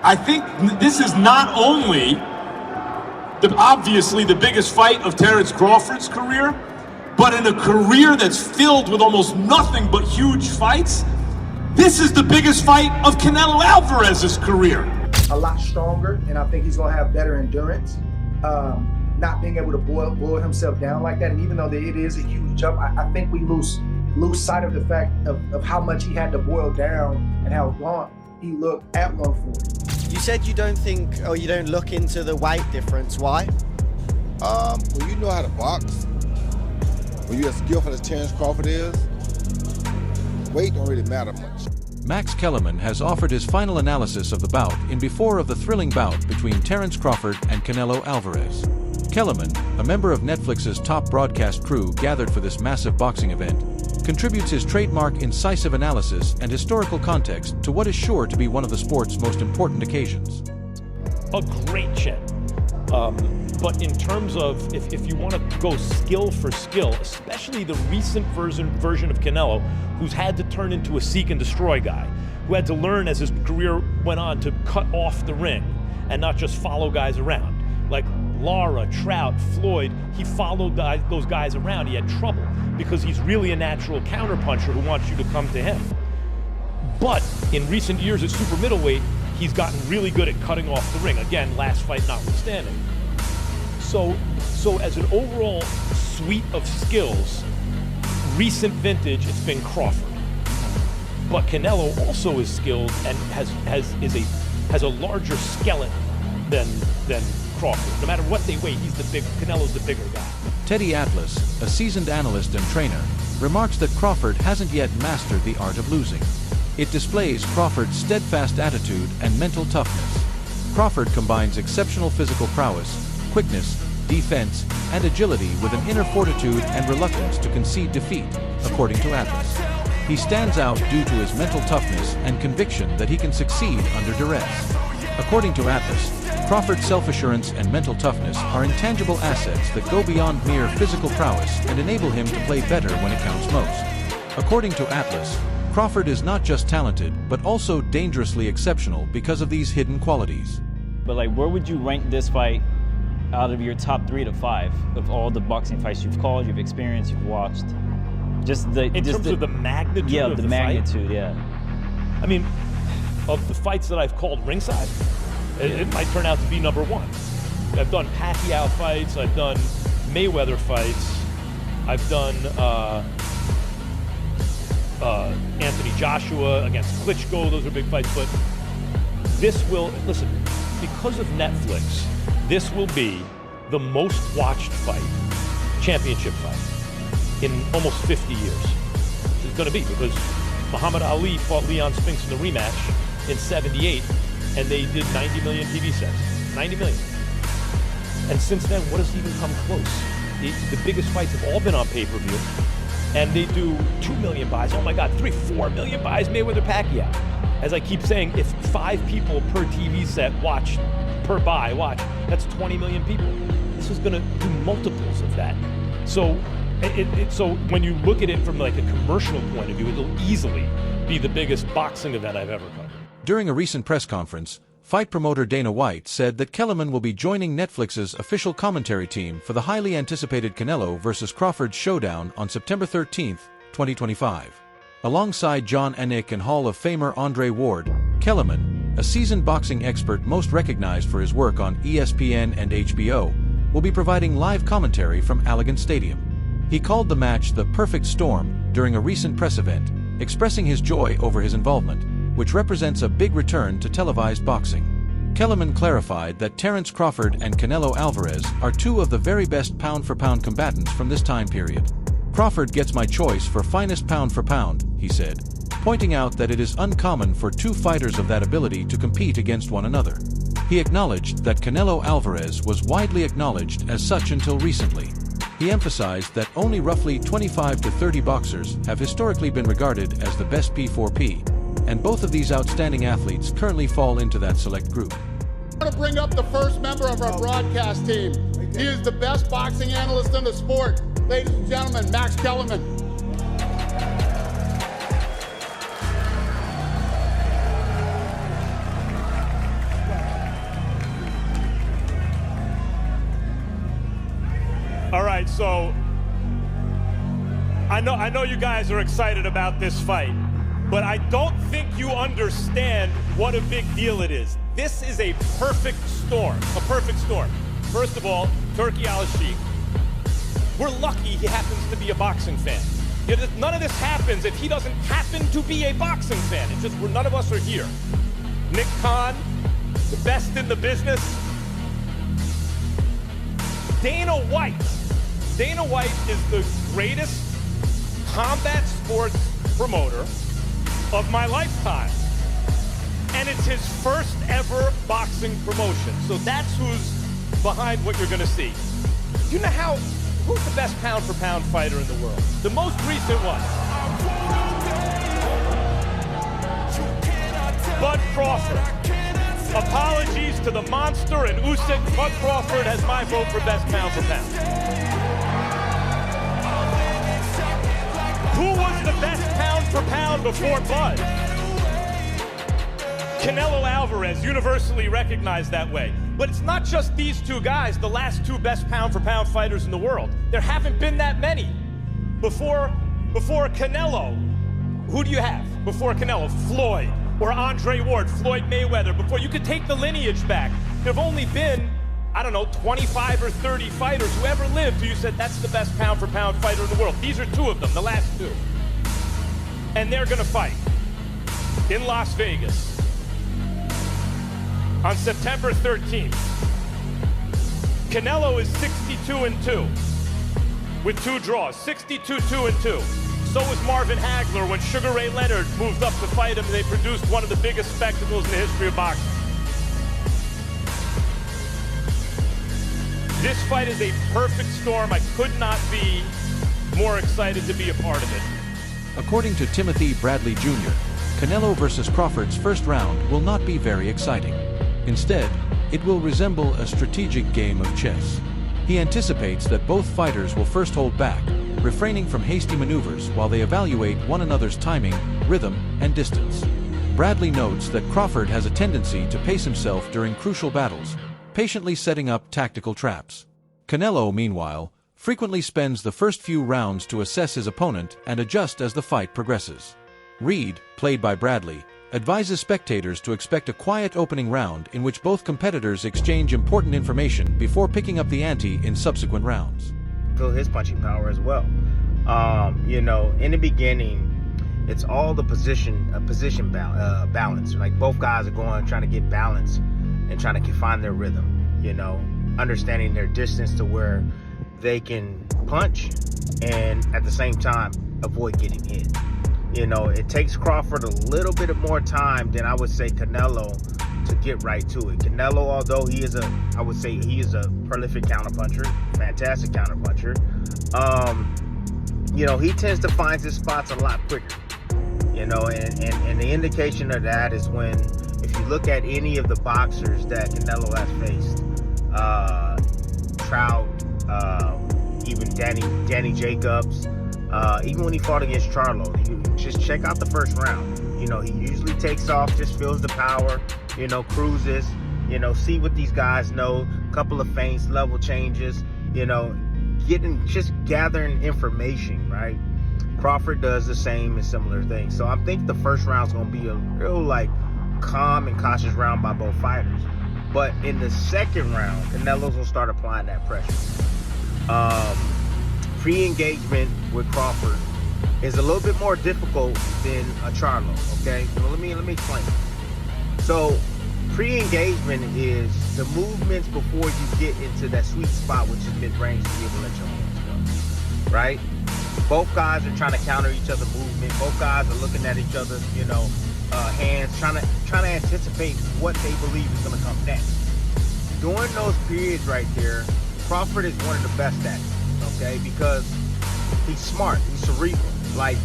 I think this is not only obviously the biggest fight of Terence Crawford's career, but in a career that's filled with almost nothing but huge fights, this is the biggest fight of Canelo Alvarez's career. A lot stronger, and I think he's going to have better endurance. Not being able to boil himself down like that, and even though it is a huge jump, I think we lose sight of the fact of how much he had to boil down and how gaunt he looked at 140. You said you don't think, or you don't look into the weight difference. Why? When you know how to box, when you're as skillful as Terence Crawford is, weight don't really matter much. Max Kellerman has offered his final analysis of the bout in before of the thrilling bout between Terence Crawford and Canelo Alvarez. Kellerman, a member of Netflix's top broadcast crew gathered for this massive boxing event, contributes his trademark incisive analysis and historical context to what is sure to be one of the sport's most important occasions. A great chin. But in terms of, if you want to go skill for skill, especially the recent version of Canelo, who's had to turn into a seek and destroy guy, who had to learn as his career went on to cut off the ring and not just follow guys around. Like Lara, Trout, Floyd, he followed those guys around. He had trouble because he's really a natural counterpuncher who wants you to come to him. But in recent years at super middleweight, he's gotten really good at cutting off the ring. Again, last fight notwithstanding. So as an overall suite of skills, recent vintage, it's been Crawford. But Canelo also is skilled and has a larger skeleton than Crawford. No matter what they weigh, Canelo's the bigger guy. Teddy Atlas, a seasoned analyst and trainer, remarks that Crawford hasn't yet mastered the art of losing. It displays Crawford's steadfast attitude and mental toughness. Crawford combines exceptional physical prowess, quickness, defense, and agility with an inner fortitude and reluctance to concede defeat, according to Atlas. He stands out due to his mental toughness and conviction that he can succeed under duress. According to Atlas, Crawford's self-assurance and mental toughness are intangible assets that go beyond mere physical prowess and enable him to play better when it counts most. According to Atlas, Crawford is not just talented, but also dangerously exceptional because of these hidden qualities. But where would you rank this fight out of your top 3 to 5 of all the boxing fights you've called, you've experienced, you've watched? In terms of the magnitude of the fight? Yeah, the magnitude, yeah. I mean, of the fights that I've called ringside, it might turn out to be number 1. I've done Pacquiao fights, I've done Mayweather fights, I've done Anthony Joshua against Klitschko, those are big fights, but this will, listen, because of Netflix, this will be the most watched fight, championship fight, in almost 50 years. It's going to be, because Muhammad Ali fought Leon Spinks in the rematch in '78, and they did 90 million TV sets. 90 million. And since then, what has even come close? The biggest fights have all been on pay-per-view, and they do 2 million buys. Oh my God, 4 million buys, Mayweather Pacquiao. As I keep saying, if 5 people per TV set watch, per buy, that's 20 million people. This is going to do multiples of that. So, so when you look at it from a commercial point of view, it'll easily be the biggest boxing event I've ever covered. During a recent press conference, fight promoter Dana White said that Kellerman will be joining Netflix's official commentary team for the highly anticipated Canelo vs. Crawford showdown on September 13, 2025. Alongside John Anik and Hall of Famer Andre Ward, Kellerman, a seasoned boxing expert most recognized for his work on ESPN and HBO, will be providing live commentary from Allegan Stadium. He called the match the perfect storm during a recent press event, expressing his joy over his involvement, which represents a big return to televised boxing. Kellerman clarified that Terence Crawford and Canelo Alvarez are 2 of the very best pound-for-pound combatants from this time period. Crawford gets my choice for finest pound for pound, he said, pointing out that it is uncommon for 2 fighters of that ability to compete against one another. He acknowledged that Canelo Alvarez was widely acknowledged as such until recently. He emphasized that only roughly 25 to 30 boxers have historically been regarded as the best P4P, and both of these outstanding athletes currently fall into that select group. I want to bring up the first member of our broadcast team. He is the best boxing analyst in the sport. Ladies and gentlemen, Max Kellerman. right, so I know you guys are excited about this fight, but I don't think you understand what a big deal it is. This is a perfect storm, a perfect storm. First of all, Turki Al-Sheikh, we're lucky he happens to be a boxing fan. You know, none of this happens if he doesn't happen to be a boxing fan. It's just none of us are here. Nick Khan, the best in the business. Dana White. Dana White is the greatest combat sports promoter of my lifetime. And it's his first ever boxing promotion. So that's who's behind what you're gonna see. You know who's the best pound for pound fighter in the world? The most recent one. Bud Crawford. Apologies to the monster and Usyk. Bud Crawford has my vote for best pound for pound. Who was the best pound for pound before Bud? Canelo Alvarez, universally recognized that way. But it's not just these two guys, the last two best pound for pound fighters in the world. There haven't been that many. Before Canelo, who do you have? Before Canelo, Floyd or Andre Ward, Floyd Mayweather. Before, you could take the lineage back. There have only been, I don't know, 25 or 30 fighters who ever lived who you said that's the best pound for pound fighter in the world. These are two of them, the last two. And they're gonna fight in Las Vegas on September 13th. Canelo is 62-2 with 2 draws, 62-2-2. So was Marvin Hagler when Sugar Ray Leonard moved up to fight him and they produced one of the biggest spectacles in the history of boxing. This fight is a perfect storm. I could not be more excited to be a part of it. According to Timothy Bradley Jr., Canelo versus Crawford's first round will not be very exciting. Instead, it will resemble a strategic game of chess. He anticipates that both fighters will first hold back, refraining from hasty maneuvers while they evaluate one another's timing, rhythm, and distance. Bradley notes that Crawford has a tendency to pace himself during crucial battles, patiently setting up tactical traps. Canelo, meanwhile, frequently spends the first few rounds to assess his opponent and adjust as the fight progresses. Reed, played by Bradley, advises spectators to expect a quiet opening round in which both competitors exchange important information before picking up the ante in subsequent rounds. Feel his punching power as well. You know, in the beginning, it's all the position balance. Like both guys are trying to get balance and trying to find their rhythm. You know, understanding their distance to where they can punch and at the same time avoid getting hit. You know, it takes Crawford a little bit more time than I would say Canelo to get right to it. Canelo, although I would say he is a prolific counterpuncher, fantastic counterpuncher, you know, he tends to find his spots a lot quicker. You know, and the indication of that is when, if you look at any of the boxers that Canelo has faced, Trout, even Danny Jacobs, even when he fought against Charlo, you just check out the first round. You know, he usually takes off, just feels the power, you know, cruises, you know, see what these guys know, couple of feints, level changes, you know, just gathering information, right? Crawford does the same and similar things. So I think the first round's gonna be a real like calm and cautious round by both fighters. But in the second round, Canelo's gonna start applying that pressure. Pre-engagement with Crawford is a little bit more difficult than a Charlo, okay? So let me explain. So pre-engagement is the movements before you get into that sweet spot, which is mid-range, to be able to let your hands go, right? Both guys are trying to counter each other's movement. Both guys are looking at each other's, you know, hands, trying to anticipate what they believe is going to come next. During those periods right there, Crawford is one of the best at it, okay? Because he's smart, he's cerebral. Like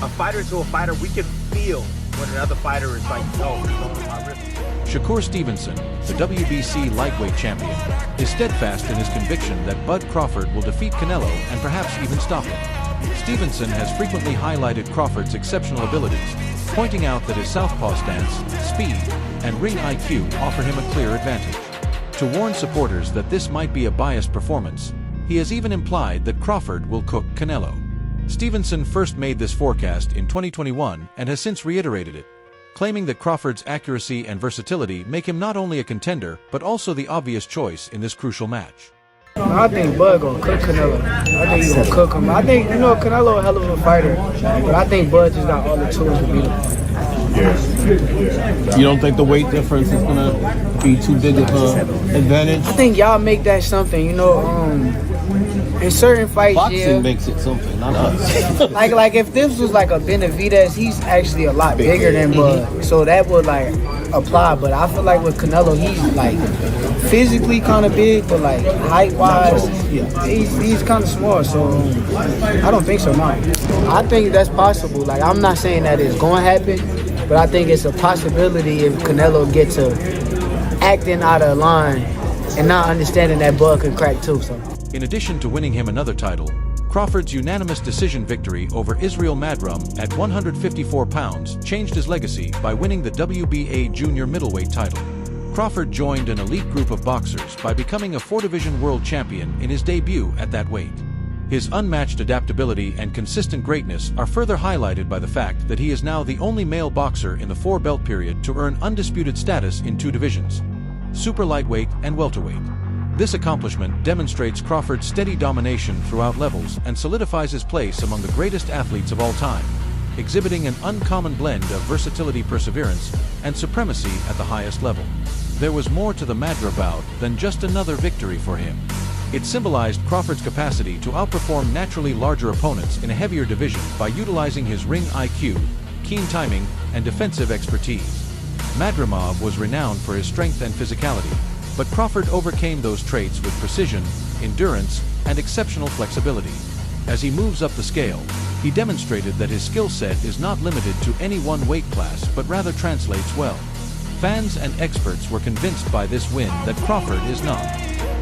a fighter to a fighter, we can feel when another fighter is like, oh, he's going my rhythm. Shakur Stevenson, the WBC lightweight champion, is steadfast in his conviction that Bud Crawford will defeat Canelo and perhaps even stop him. Stevenson has frequently highlighted Crawford's exceptional abilities, pointing out that his southpaw stance, speed, and ring IQ offer him a clear advantage. To warn supporters that this might be a biased performance, He has even implied that Crawford will cook Canelo. Stevenson first made this forecast in 2021 and has since reiterated it, claiming that Crawford's accuracy and versatility make him not only a contender, but also the obvious choice in this crucial match. I think Bud gonna cook Canelo. I think he's gonna cook him. I think, Canelo a hell of a fighter, but I think Bud just got all the tools to beat him. You don't think the weight difference is gonna be too big of an advantage? I think y'all make that something, in certain fights, Boxing makes it something, not us. like if this was like a Benavidez, he's actually a lot bigger than Bud, so that would like apply. But I feel like with Canelo, he's like physically kind of big, but like height wise, he's kind of small. So I don't think so. No, I think that's possible. Like I'm not saying that it's going to happen, but I think it's a possibility if Canelo gets to acting out of line and not understanding that Bud could crack too. So. In addition to winning him another title, Crawford's unanimous decision victory over Israel Madrum at 154 pounds changed his legacy by winning the WBA junior middleweight title. Crawford joined an elite group of boxers by becoming a 4-division world champion in his debut at that weight. His unmatched adaptability and consistent greatness are further highlighted by the fact that he is now the only male boxer in the 4-belt period to earn undisputed status in 2 divisions, super lightweight and welterweight. This accomplishment demonstrates Crawford's steady domination throughout levels and solidifies his place among the greatest athletes of all time, exhibiting an uncommon blend of versatility, perseverance, and supremacy at the highest level. There was more to the Madra bout than just another victory for him. It symbolized Crawford's capacity to outperform naturally larger opponents in a heavier division by utilizing his ring IQ, keen timing, and defensive expertise. Madrimov was renowned for his strength and physicality, but Crawford overcame those traits with precision, endurance, and exceptional flexibility. As he moves up the scale, he demonstrated that his skill set is not limited to any one weight class but rather translates well. Fans and experts were convinced by this win that Crawford is not.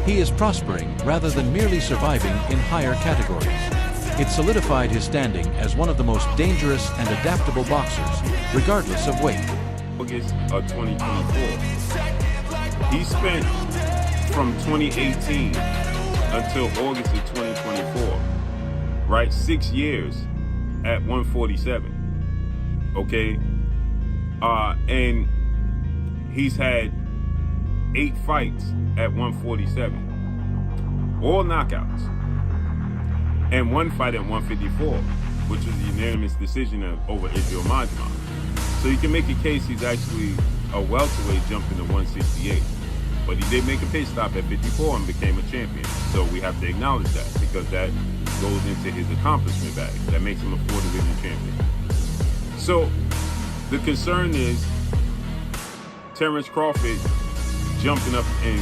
He is prospering rather than merely surviving in higher categories. It solidified his standing as one of the most dangerous and adaptable boxers, regardless of weight. August of 2024. He spent from 2018 until August of 2024, right? 6 years at 147, okay? And he's had 8 fights at 147, all knockouts, and 1 fight at 154, which was a unanimous decision over Israel Madrimov. So you can make a case he's actually a welterweight jumping to 168. But he did make a pit stop at 54 and became a champion. So we have to acknowledge that because that goes into his accomplishment bag. That makes him a 4-division champion. So the concern is Terence Crawford jumping up in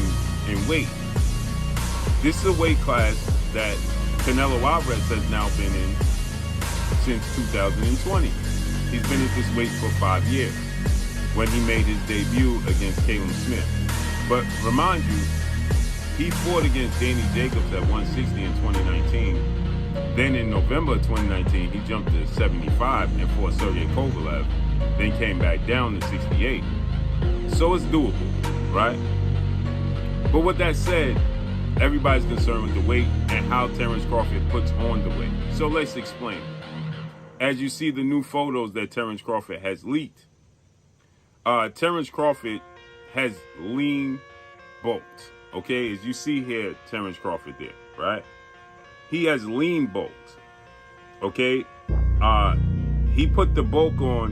weight. This is a weight class that Canelo Alvarez has now been in since 2020. He's been at this weight for 5 years when he made his debut against Caleb Smith. But remind you, he fought against Danny Jacobs at 160 in 2019. Then in November of 2019, he jumped to 75 and fought Sergey Kovalev, then came back down to 68. So it's doable, right? But with that said, everybody's concerned with the weight and how Terence Crawford puts on the weight. So let's explain. As you see the new photos that Terence Crawford has leaked, Terence Crawford has lean bulks, okay? As you see here, Terence Crawford there, right? He has lean bulks, okay? He put the bulk on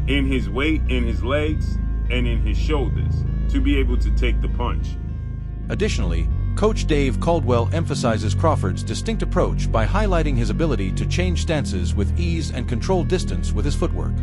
in his weight, in his legs, and in his shoulders to be able to take the punch. Additionally, Coach Dave Caldwell emphasizes Crawford's distinct approach by highlighting his ability to change stances with ease and control distance with his footwork.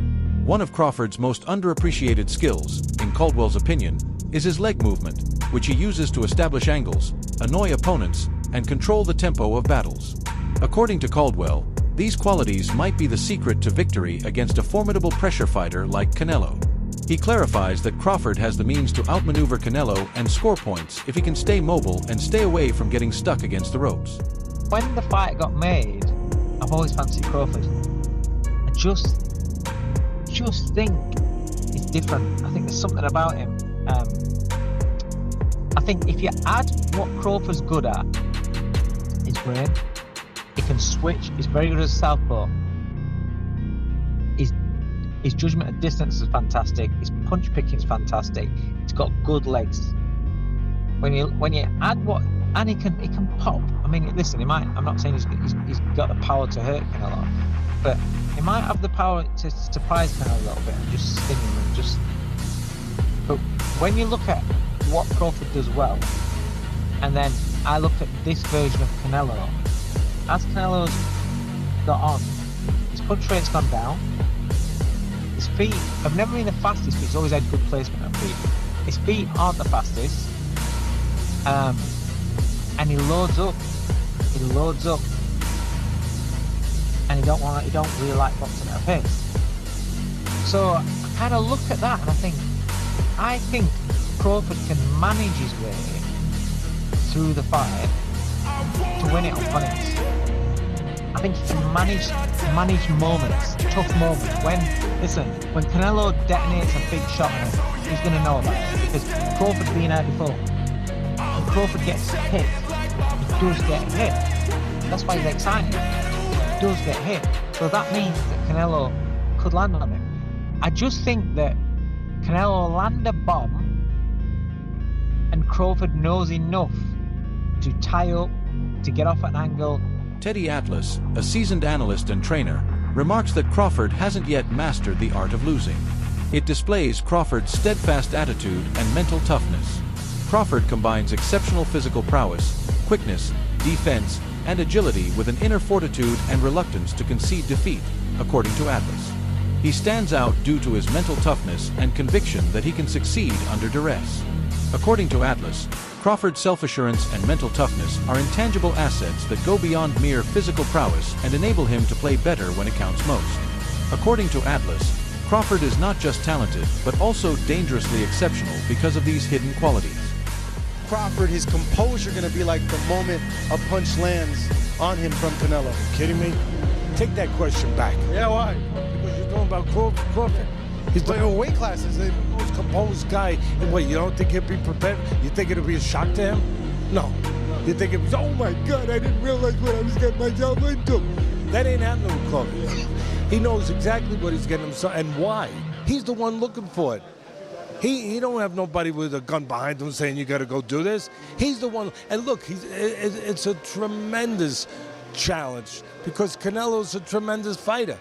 One of Crawford's most underappreciated skills, in Caldwell's opinion, is his leg movement, which he uses to establish angles, annoy opponents, and control the tempo of battles. According to Caldwell, these qualities might be the secret to victory against a formidable pressure fighter like Canelo. He clarifies that Crawford has the means to outmaneuver Canelo and score points if he can stay mobile and stay away from getting stuck against the ropes. When the fight got made, I've always fancied Crawford. I just think he's different. I think there's something about him. I think if you add what Crawford's good at his brain. He can switch. He's very good as a southpaw. His judgment at distance is fantastic. His punch picking is fantastic. He's got good legs. When you add what, and he can pop. I mean, listen, he might. I'm not saying he's got the power to hurt Canelo, but he might have the power to surprise Canelo a little bit and just sting him and just. But when you look at what Crawford does well, and then I look at this version of Canelo, as Canelo's got on, his punch rate's gone down. His feet have never been the fastest, but he's always had good placement of feet. His feet aren't the fastest, and he loads up. And he don't really like boxing at a pace. So I kind of look at that and I think Crawford can manage his way through the fight to win it on points. I think he can manage moments, tough moments. When Canelo detonates a big shot on him, he's going to know about it because Crawford's been out before. When Crawford gets hit, he does get hit. That's why he's excited. He does get hit. So that means that Canelo could land on him. I just think that Canelo will land a bomb and Crawford knows enough to tie up, to get off at an angle. Teddy Atlas, a seasoned analyst and trainer, remarks that Crawford hasn't yet mastered the art of losing. It displays Crawford's steadfast attitude and mental toughness. Crawford combines exceptional physical prowess, quickness, defense, and agility with an inner fortitude and reluctance to concede defeat, according to Atlas. He stands out due to his mental toughness and conviction that he can succeed under duress. According to Atlas, Crawford's self-assurance and mental toughness are intangible assets that go beyond mere physical prowess and enable him to play better when it counts most. According to Atlas, Crawford is not just talented, but also dangerously exceptional because of these hidden qualities. Crawford, his composure going to be like the moment a punch lands on him from Canelo. You kidding me? Take that question back. Yeah, why? Because you're talking about Crawford. He's the weight classes, the most composed guy. And what, you don't think he'll be prepared? You think it'll be a shock to him? No. You think it was, oh my God, I didn't realize what I was getting myself into. That ain't happening with Crawford. He knows exactly what he's getting himself and why. He's the one looking for it. He don't have nobody with a gun behind him saying you got to go do this. He's the one. And look, it's a tremendous challenge because Canelo's a tremendous fighter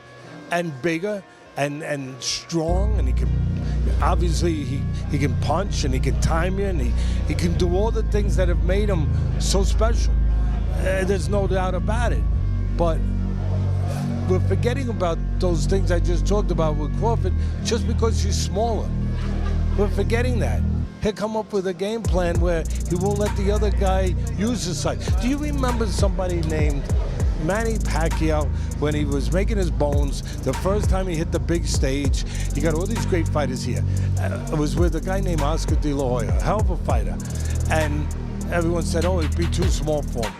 and bigger and strong, and he can obviously he can punch and he can time you and he can do all the things that have made him so special. There's no doubt about it. But we're forgetting about those things I just talked about with Crawford just because he's smaller. We're forgetting that. He'll come up with a game plan where he won't let the other guy use his size. Do you remember somebody named Manny Pacquiao when he was making his bones, the first time he hit the big stage? He got all these great fighters here. It was with a guy named Oscar De La Hoya, a hell of a fighter. And everyone said, oh, it'd be too small for him.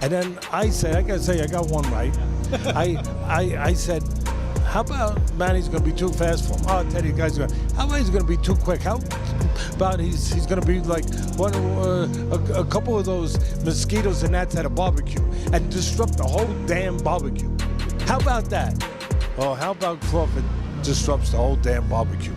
And then I said, I gotta say, I got one right. I said, how about Manny's going to be too fast for him? Oh, Teddy, guys, how about he's going to be too quick? How about he's going to be like a couple of those mosquitoes and gnats at a barbecue and disrupt the whole damn barbecue? How about that? Oh, how about Crawford disrupts the whole damn barbecue?